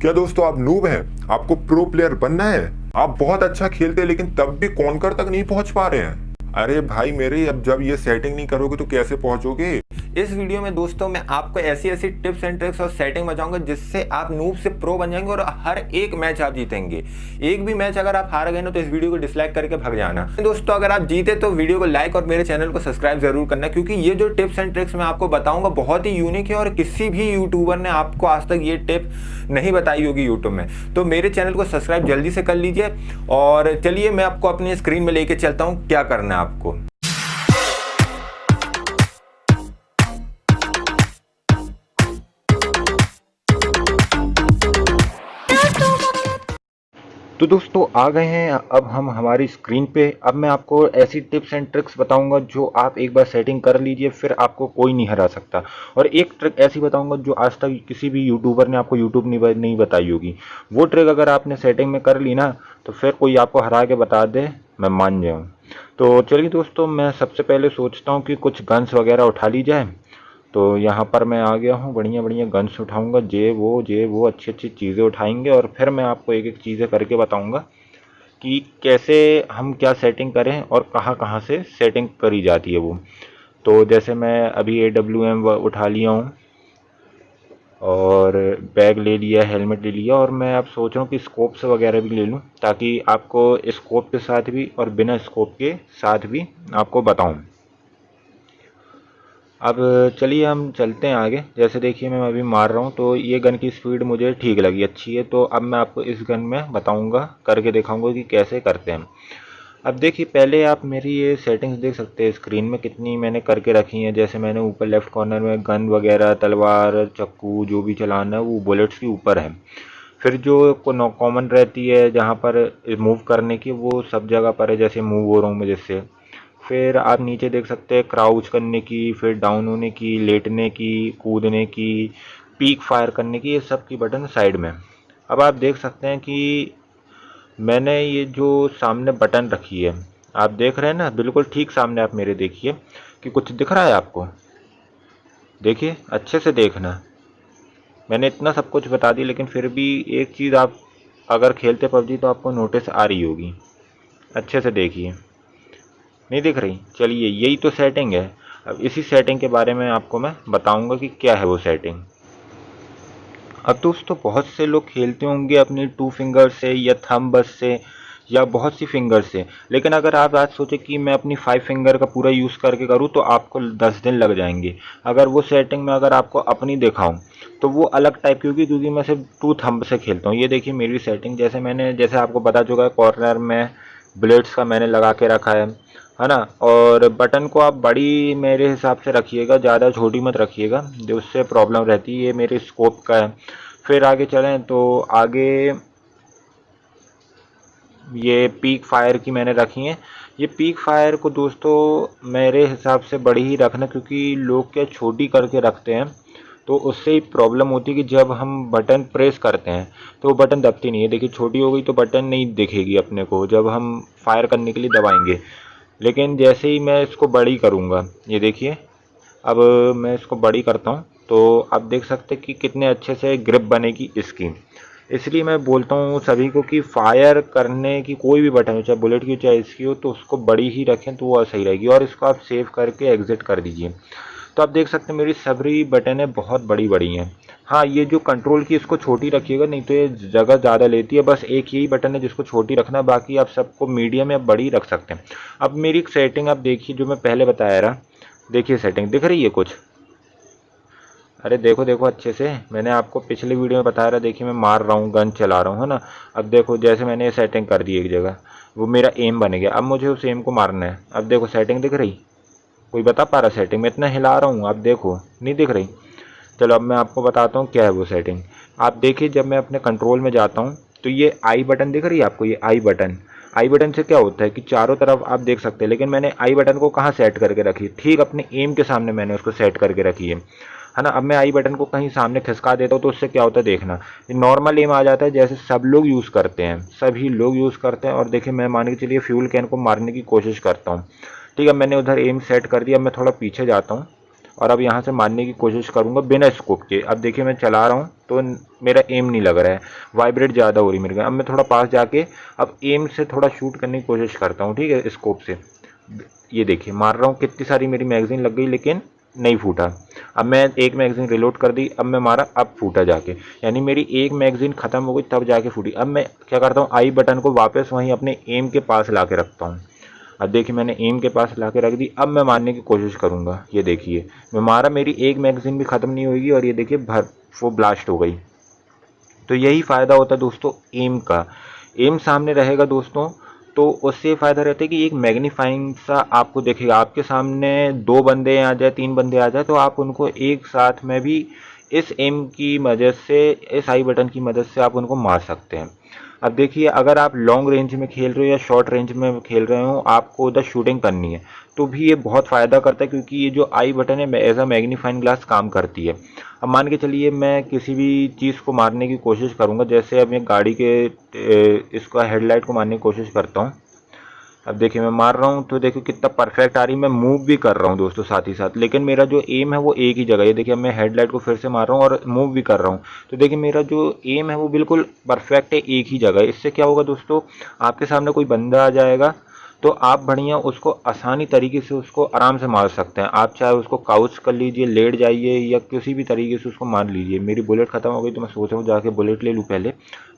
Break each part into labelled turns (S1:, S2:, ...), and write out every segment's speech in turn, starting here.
S1: क्या दोस्तों आप नूब हैं? आपको प्रो प्लेयर बनना है? आप बहुत अच्छा खेलते हैं लेकिन तब भी कॉन्कर तक नहीं पहुंच पा रहे हैं। अरे भाई मेरे, अब जब ये सेटिंग नहीं करोगे तो कैसे पहुंचोगे?
S2: इस वीडियो में दोस्तों मैं आपको ऐसी ऐसी टिप्स एंड ट्रिक्स और सेटिंग बताऊंगा जिससे आप नूब से प्रो बन जाएंगे और हर एक मैच आप जीतेंगे। एक भी मैच अगर आप हार गए ना तो इस वीडियो को डिसलाइक करके भाग जाना। दोस्तों अगर आप जीते तो वीडियो को लाइक और मेरे चैनल को सब्सक्राइब जरूर करना, क्योंकि ये जो टिप्स एंड ट्रिक्स मैं आपको बताऊंगा बहुत ही यूनिक है और किसी भी यूट्यूबर ने आपको आज तक ये टिप नहीं बताई होगी यूट्यूब में। तो मेरे चैनल को सब्सक्राइब जल्दी से कर लीजिए और चलिए मैं आपको अपनी स्क्रीन में लेके चलता हूँ क्या करना है आपको।
S3: तो दोस्तों आ गए हैं अब हम हमारी स्क्रीन पे। अब मैं आपको ऐसी टिप्स एंड ट्रिक्स बताऊंगा जो आप एक बार सेटिंग कर लीजिए, फिर आपको कोई नहीं हरा सकता। और एक ट्रिक ऐसी बताऊंगा जो आज तक किसी भी यूट्यूबर ने आपको यूट्यूब नहीं बताई होगी। वो ट्रिक अगर आपने सेटिंग में कर ली ना तो फिर कोई आपको हरा के बता दे, मैं मान जाऊँ। तो चलिए दोस्तों, मैं सबसे पहले सोचता हूँ कि कुछ गन्स वगैरह उठा ली जाए। तो यहाँ पर मैं आ गया हूँ, बढ़िया बढ़िया गन्स उठाऊंगा। जे वो अच्छी अच्छी चीज़ें उठाएंगे और फिर मैं आपको एक एक चीज़ें करके बताऊंगा कि कैसे हम क्या सेटिंग करें और कहाँ कहाँ से सेटिंग करी जाती है वो। तो जैसे मैं अभी AWM उठा लिया हूँ और बैग ले लिया, हेलमेट ले लिया, और मैं अब सोच रहा हूँ कि स्कोप्स वगैरह भी ले लूँ ताकि आपको स्कोप के साथ भी और बिना स्कोप के साथ भी आपको बताऊँ। अब चलिए हम चलते हैं आगे। जैसे देखिए मैं अभी मार रहा हूँ तो ये गन की स्पीड मुझे ठीक लगी, अच्छी है। तो अब मैं आपको इस गन में बताऊँगा, करके दिखाऊँगा कि कैसे करते हैं। अब देखिए पहले आप मेरी ये सेटिंग्स देख सकते हैं स्क्रीन में, कितनी मैंने करके रखी हैं। जैसे मैंने ऊपर लेफ्ट कॉर्नर में गन वगैरह, तलवार, चाकू जो भी चलाना है वो बुलेट्स के ऊपर है। फिर जो कॉमन रहती है जहाँ पर मूव करने की, वो सब जगह पर है। जैसे मूव हो रहा हूँ मैं जिससे, फिर आप नीचे देख सकते हैं क्राउच करने की, फिर डाउन होने की, लेटने की, कूदने की, पीक फायर करने की, ये सब की बटन साइड में। अब आप देख सकते हैं कि मैंने ये जो सामने बटन रखी है, आप देख रहे हैं ना, बिल्कुल ठीक सामने आप मेरे देखिए कि कुछ दिख रहा है आपको। देखिए अच्छे से देखना, मैंने इतना सब कुछ बता दी लेकिन फिर भी एक चीज़ आप अगर खेलते पबजी तो आपको नोटिस आ रही होगी। अच्छे से देखिए, नहीं दिख रही? चलिए यही तो सेटिंग है। अब इसी सेटिंग के बारे में आपको मैं बताऊंगा कि क्या है वो सेटिंग। अब दोस्तों बहुत से लोग खेलते होंगे अपनी 2 फिंगर से या थंब बस से या बहुत सी फिंगर से, लेकिन अगर आप आज सोचे कि मैं अपनी 5 फिंगर का पूरा यूज़ करके करूँ तो आपको 10 दिन लग जाएंगे। अगर वो सेटिंग में अगर आपको अपनी दिखाऊं तो वो अलग टाइप की होगी, क्योंकि मैं सिर्फ 2 थंब से खेलता हूँ। ये देखिए मेरी सेटिंग, जैसे आपको पता चुका है, कॉर्नर में ब्लेड्स का मैंने लगा के रखा है ना। और बटन को आप बड़ी मेरे हिसाब से रखिएगा, ज़्यादा छोटी मत रखिएगा, जो उससे प्रॉब्लम रहती है। ये मेरे स्कोप का है। फिर आगे चलें तो आगे ये पीक फायर की मैंने रखी हैं। ये पीक फायर को दोस्तों मेरे हिसाब से बड़ी ही रखना, क्योंकि लोग क्या छोटी करके रखते हैं तो उससे ही प्रॉब्लम होती है कि जब हम बटन प्रेस करते हैं तो वो बटन दबती नहीं है। देखिए छोटी हो गई तो बटन नहीं दिखेगी अपने को जब हम फायर करने के लिए दबाएंगे। लेकिन जैसे ही मैं इसको बड़ी करूँगा, ये देखिए अब मैं इसको बड़ी करता हूँ तो आप देख सकते हैं कि कितने अच्छे से ग्रिप बनेगी इसकी। इसलिए मैं बोलता हूँ सभी को कि फायर करने की कोई भी बटन हो, चाहे बुलेट की हो चाहे इसकी हो, तो उसको बड़ी ही रखें तो वो सही रहेगी। और इसको आप सेव करके एग्जिट कर दीजिए। तो आप देख सकते हैं मेरी सभी बटनें बहुत बड़ी बड़ी हैं। हाँ, ये जो कंट्रोल की इसको छोटी रखिएगा, नहीं तो ये जगह ज़्यादा लेती है। बस एक यही बटन है जिसको छोटी रखना, बाकी आप सबको मीडियम या बड़ी रख सकते हैं। अब मेरी सेटिंग आप देखिए जो मैं पहले बताया रहा। देखिए सेटिंग दिख रही है कुछ? अरे देखो देखो अच्छे से, मैंने आपको पिछले वीडियो में बताया रहा। देखिए मैं मार रहा हूँ, गन चला रहा हूँ, है ना। अब देखो जैसे मैंने ये सेटिंग कर दी एक जगह, वो मेरा एम बन गया। अब मुझे उस एम को मारना है। अब देखो सेटिंग दिख रही? कोई बता पा रहा सेटिंग? मैं इतना हिला रहा हूँ, आप देखो नहीं दिख रही? चलो अब मैं आपको बताता हूँ क्या है वो सेटिंग। आप देखिए जब मैं अपने कंट्रोल में जाता हूँ तो ये आई बटन दिख रही है आपको? ये आई बटन से क्या होता है कि चारों तरफ आप देख सकते हैं, लेकिन मैंने आई बटन को कहाँ सेट करके रखी है? ठीक अपने एम के सामने मैंने उसको सेट करके रखी है ना। अब मैं आई बटन को कहीं सामने खिसका देता हूँ तो उससे क्या होता है देखना, नॉर्मल एम आ जाता है जैसे सब लोग यूज़ करते हैं, सभी लोग यूज़ करते हैं। और देखिए मैं मान के चलिए फ्यूल कैन को मारने की कोशिश करता हूँ। ठीक है, मैंने उधर एम सेट कर दिया। मैं थोड़ा पीछे जाता हूँ और अब यहाँ से मारने की कोशिश करूँगा बिना स्कोप के। अब देखिए मैं चला रहा हूँ तो मेरा एम नहीं लग रहा है, वाइब्रेट ज़्यादा हो रही मेरे को। अब मैं थोड़ा पास जाके अब एम से थोड़ा शूट करने की कोशिश करता हूँ, ठीक है, स्कोप से। ये देखिए मार रहा हूँ, कितनी सारी मेरी मैगजीन लग गई लेकिन नहीं फूटा। अब मैं एक मैगजीन रिलोड कर दी, अब मैं मारा, अब फूटा जाके, यानी मेरी एक मैगजीन ख़त्म हो गई तब जाके फूटी। अब मैं क्या करता हूँ, आई बटन को वापस वहीं अपने एम के पास ला के रखता हूँ। अब देखिए मैंने एम के पास ला के रख दी। अब मैं मारने की कोशिश करूँगा। ये देखिए मैं मारा, मेरी एक मैगजीन भी ख़त्म नहीं होगी और ये देखिए वो ब्लास्ट हो गई। तो यही फ़ायदा होता है दोस्तों एम का। एम सामने रहेगा दोस्तों तो उससे ये फ़ायदा रहता है कि एक मैग्नीफाइंग सा आपको दिखेगा। आपके सामने 2 बंदे आ जाए, 3 बंदे आ जाए तो आप उनको एक साथ में भी इस एम की मदद से, इस आई बटन की मदद से आप उनको मार सकते हैं। अब देखिए अगर आप लॉन्ग रेंज में खेल रहे हो या शॉर्ट रेंज में खेल रहे हो, आपको उधर शूटिंग करनी है तो भी ये बहुत फ़ायदा करता है, क्योंकि ये जो आई बटन है एज अ मैग्नीफाइंग ग्लास काम करती है। अब मान के चलिए मैं किसी भी चीज़ को मारने की कोशिश करूँगा, जैसे अब मैं गाड़ी के इसका हेडलाइट को मारने की कोशिश करता हूँ। अब देखिए मैं मार रहा हूँ तो देखो कितना परफेक्ट आ रही है, मैं मूव भी कर रहा हूँ दोस्तों साथ ही साथ, लेकिन मेरा जो एम है वो एक ही जगह है। देखिए अब मैं हेडलाइट को फिर से मार रहा हूँ और मूव भी कर रहा हूँ, तो देखिए मेरा जो एम है वो बिल्कुल परफेक्ट है, एक ही जगह है। इससे क्या होगा दोस्तों, आपके सामने कोई बंदा आ जाएगा तो आप बढ़िया उसको आसानी तरीके से उसको आराम से मार सकते हैं। आप चाहे उसको काउच कर लीजिए, लेट जाइए या किसी भी तरीके से उसको मार लीजिए। मेरी बुलेट ख़त्म हो गई तो मैं सोच रहा हूँ जाके बुलेट ले लूँ पहले,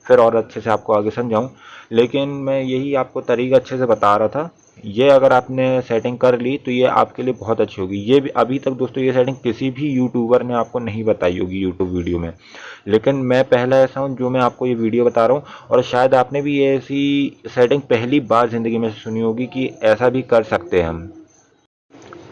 S3: फिर और अच्छे से आपको आगे समझाऊँ। लेकिन मैं यही आपको तरीका अच्छे से बता रहा था। ये अगर आपने सेटिंग कर ली तो ये आपके लिए बहुत अच्छी होगी। ये भी अभी तक दोस्तों ये सेटिंग किसी भी यूट्यूबर ने आपको नहीं बताई होगी यूट्यूब वीडियो में, लेकिन मैं पहला ऐसा हूँ जो मैं आपको ये वीडियो बता रहा हूँ। और शायद आपने भी ऐसी सेटिंग पहली बार ज़िंदगी में सुनी होगी कि ऐसा भी कर सकते हैं हम।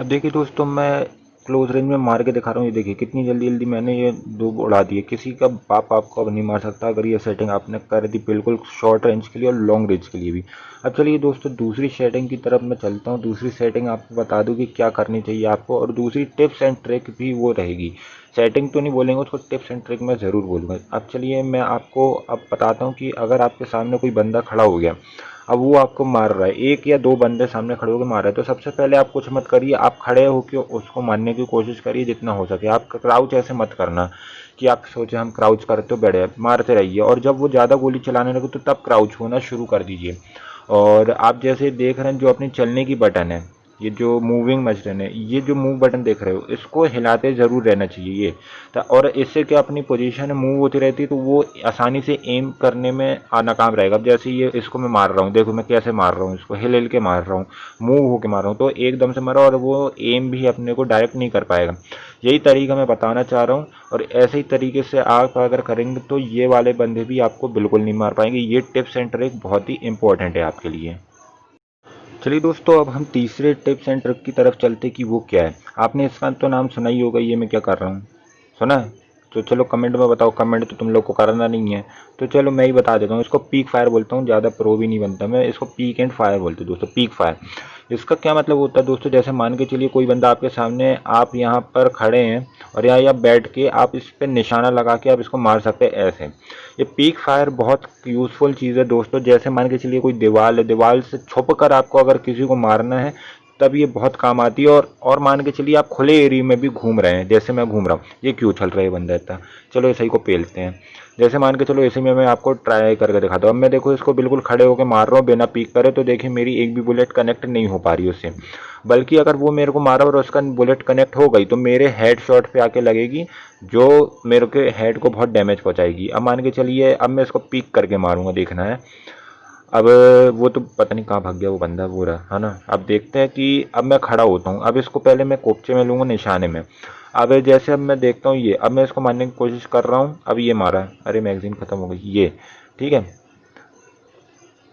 S3: अब देखिए दोस्तों मैं क्लोज रेंज में मार के दिखा रहा हूँ। ये देखिए कितनी जल्दी जल्दी मैंने ये 2 उड़ा दिए। किसी का बाप आपको अब नहीं मार सकता अगर ये सेटिंग आपने कर दी, बिल्कुल शॉर्ट रेंज के लिए और लॉन्ग रेंज के लिए भी। अब चलिए दोस्तों दूसरी सेटिंग की तरफ मैं चलता हूँ। दूसरी सेटिंग आपको बता दूँ कि क्या करनी चाहिए आपको, और दूसरी टिप्स एंड ट्रिक भी वो रहेगी। सेटिंग तो नहीं बोलेंगे उसको, टिप्स एंड ट्रिक मैं ज़रूर बोलूँगा। अब चलिए मैं आपको अब बताता हूँ कि अगर आपके सामने कोई बंदा खड़ा हो गया, अब वो आपको मार रहा है, 1 या 2 बंदे सामने खड़े होकर मार रहे हैं, तो सबसे पहले आप कुछ मत करिए, आप खड़े होकर उसको मारने की कोशिश करिए जितना हो सके। आप क्राउच ऐसे मत करना कि आप सोचे हम क्राउच करते तो बड़े, मारते रहिए और जब वो ज़्यादा गोली चलाने लगे तो तब क्राउच होना शुरू कर दीजिए। और आप जैसे देख रहे हैं जो अपनी चलने की बटन है, ये जो मूविंग मशीन है, ये जो मूव बटन देख रहे हो इसको हिलाते ज़रूर रहना चाहिए ये। और इससे क्या अपनी पोजीशन मूव होती रहती है तो वो आसानी से एम करने में नाकाम रहेगा। अब जैसे ये इसको मैं मार रहा हूँ, देखो मैं कैसे मार रहा हूँ, इसको हिल हिल के मार रहा हूँ, मूव होके मार रहा हूँ, तो एकदम से मारा और वो एम भी अपने को डायरेक्ट नहीं कर पाएगा। यही तरीका मैं बताना चाह रहा हूँ, और ऐसे ही तरीके से आप अगर करेंगे तो ये वाले बंदे भी आपको बिल्कुल नहीं मार पाएंगे। ये टिप्स एंड ट्रिक बहुत ही इंपॉर्टेंट है आपके लिए। चलिए दोस्तों अब हम तीसरे टिप्स एंड ट्रिक की तरफ चलते कि वो क्या है। आपने इसका तो नाम सुना ही होगा, ये मैं क्या कर रहा हूँ, सुना है? तो चलो कमेंट में बताओ, कमेंट तो तुम लोग को करना नहीं है तो चलो मैं ही बता देता हूँ। इसको पीक फायर बोलता हूँ, ज़्यादा प्रो भी नहीं बनता मैं, इसको पीक एंड फायर बोलते हैं दोस्तों, पीक फायर। इसका क्या मतलब होता है दोस्तों, जैसे मान के चलिए कोई बंदा आपके सामने, आप यहाँ पर खड़े हैं और यहाँ या बैठ के आप इस पर निशाना लगा के आप इसको मार सकते हैं ऐसे। ये पीक फायर बहुत यूज़फुल चीज़ है दोस्तों। जैसे मान के चलिए कोई दीवार है, दीवार से छुप कर आपको अगर किसी को मारना है तब ये बहुत काम आती है। और मान के चलिए आप खुले एरिया में भी घूम रहे हैं, जैसे मैं घूम रहा हूँ, ये क्यों चल रहा है बंदा इतना, चलो ऐसे ही को पेलते हैं। जैसे मान के चलो ऐसे में मैं आपको ट्राई करके दिखाता हूँ। अब मैं देखो इसको बिल्कुल खड़े होकर मार रहा हूँ बिना पीक करे, तो देखिए मेरी एक भी बुलेट कनेक्ट नहीं हो पा रही उससे, बल्कि अगर वो मेरे को मारा और उसका बुलेट कनेक्ट हो गई तो मेरे हेड शॉट पे आके लगेगी, जो मेरे के हेड को बहुत डैमेज पहुंचाएगी। अब मान के चलिए अब मैं इसको पीक करके मारूंगा, देखना है। अब वो तो पता नहीं कहाँ भाग गया वो बंदा, वो रहा है ना। अब देखते हैं कि अब मैं खड़ा होता हूँ। अब इसको पहले मैं कोपचे में लूँगा, निशाने में। अब जैसे अब मैं देखता हूँ ये, अब मैं इसको मारने की कोशिश कर रहा हूँ, अब ये मारा, अरे मैगजीन ख़त्म हो गई, ये ठीक है।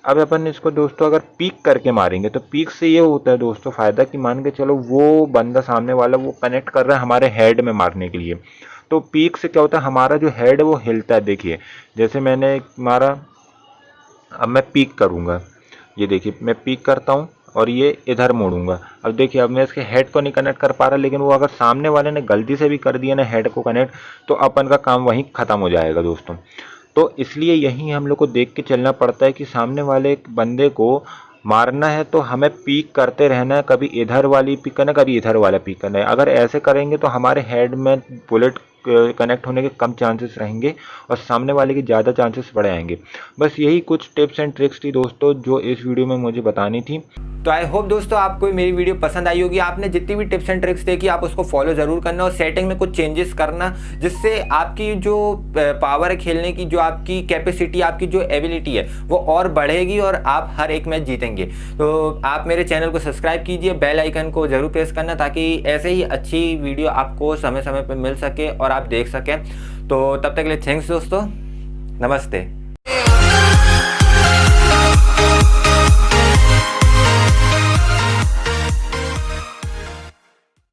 S3: अब अपन इसको दोस्तों अगर पीक करके मारेंगे तो पीक से ये होता है दोस्तों फ़ायदा कि मान के चलो वो बंदा सामने वाला वो कनेक्ट कर रहा है हमारे हेड में मारने के लिए, तो पीक से क्या होता है हमारा जो हेड है वो हिलता है। देखिए जैसे मैंने मारा, अब मैं पीक करूँगा, ये देखिए मैं पीक करता हूँ और ये इधर मोड़ूंगा। अब देखिए अब मैं इसके हेड को नहीं कनेक्ट कर पा रहा, लेकिन वो अगर सामने वाले ने गलती से भी कर दिया ना हेड को कनेक्ट, तो अपन का काम वहीं ख़त्म हो जाएगा दोस्तों। तो इसलिए यही हम लोग को देख के चलना पड़ता है कि सामने वाले बंदे को मारना है तो हमें पीक करते रहना है, कभी इधर वाली पीक करना कभी इधर वाला पीक करना है। अगर ऐसे करेंगे तो हमारे हेड में बुलेट कनेक्ट होने के कम चांसेस रहेंगे और सामने वाले के ज़्यादा चांसेस बढ़ जाएंगे। बस यही कुछ टिप्स एंड ट्रिक्स थी दोस्तों जो इस वीडियो में मुझे बतानी थी।
S2: तो आई होप दोस्तों आपको मेरी वीडियो पसंद आई होगी। आपने जितनी भी टिप्स एंड ट्रिक्स देखी आप उसको फॉलो ज़रूर करना और सेटिंग में कुछ चेंजेस करना, जिससे आपकी जो पावर है खेलने की, जो आपकी कैपेसिटी, आपकी जो एबिलिटी है वो और बढ़ेगी और आप हर एक मैच जीतेंगे। तो आप मेरे चैनल को सब्सक्राइब कीजिए, बेल आइकन को ज़रूर प्रेस करना ताकि ऐसे ही अच्छी वीडियो आपको समय समय पर मिल सके और आप देख सकें। तो तब तक के लिए थैंक्स दोस्तों, नमस्ते।